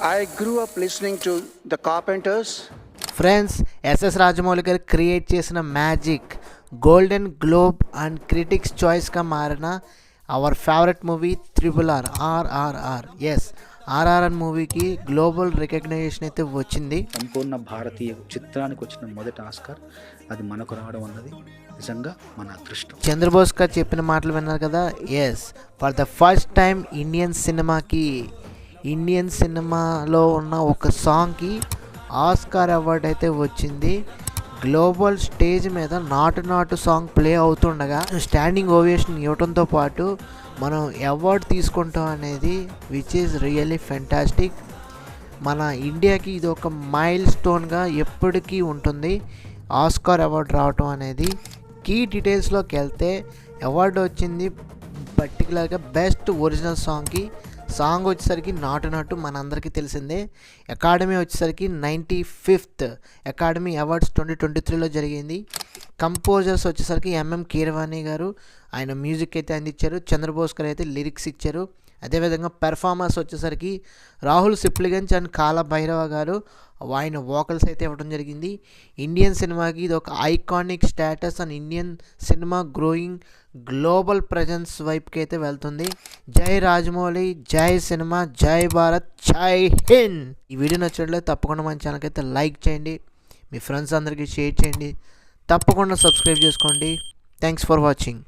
I grew up listening to the Carpenters. Friends, SS Rajamouli garu create చేసిన magic golden globe and critics చాయిస్గా మారిన our favourite movie RRR. Yes, RRR మూవీకి global recognition అయితే వచ్చింది. సంపూర్ణ భారతీయ చిత్రానికి వచ్చిన మొదటి ఆస్కార్ అది మనకు రావడం అన్నది నిజంగా మన అదృష్టం. చంద్రబోస్ గారు చెప్పిన మాటలు విన్నారు కదా. Yes, for the first time Indian సినిమాలో ఉన్న ఒక సాంగ్కి ఆస్కార్ అవార్డు అయితే వచ్చింది. గ్లోబల్ స్టేజ్ మీద నాటు సాంగ్ ప్లే అవుతుండగా స్టాండింగ్ ఓవేషన్ ఇవ్వడంతో పాటు మనం అవార్డు తీసుకుంటాం అనేది విచ్ ఈజ్ రియల్లీ ఫెంటాస్టిక్. మన ఇండియాకి ఇది ఒక మైల్ స్టోన్గా ఎప్పటికీ ఉంటుంది ఆస్కార్ అవార్డు రావటం అనేది. కీ డీటెయిల్స్లోకి వెళ్తే అవార్డు వచ్చింది పర్టికులర్గా బెస్ట్ ఒరిజినల్ సాంగ్కి. సాంగ్ వచ్చేసరికి నాటు మనందరికీ తెలిసిందే. అకాడమీ వచ్చేసరికి 95th అకాడమీ అవార్డ్స్ 2023లో జరిగింది. కంపోజర్స్ వచ్చేసరికి ఎంఎం కీరవాణి గారు, ఆయన మ్యూజిక్ అయితే అందించారు. చంద్రబోస్ గారు అయితే లిరిక్స్ ఇచ్చారు. అదేవిధంగా పెర్ఫార్మర్స్ వచ్చేసరికి రాహుల్ సిప్లిగంజ్ అండ్ కాల భైరవ గారు ఆయన వోకల్స్ అయితే ఇవ్వడం జరిగింది. ఇండియన్ సినిమాకి ఇది ఒక iconic status and Indian cinema growing global presence వైపుకి అయితే వెళ్తుంది. జై రాజమౌళి, జై సినిమా, జై భారత్, జై హింద్. ఈ వీడియో నచ్చినట్లయితే తప్పకుండా మన ఛానల్కి అయితే లైక్ చేయండి, మీ ఫ్రెండ్స్ అందరికీ షేర్ చేయండి, తప్పకుండా సబ్స్క్రైబ్ చేసుకోండి. Thanks for watching.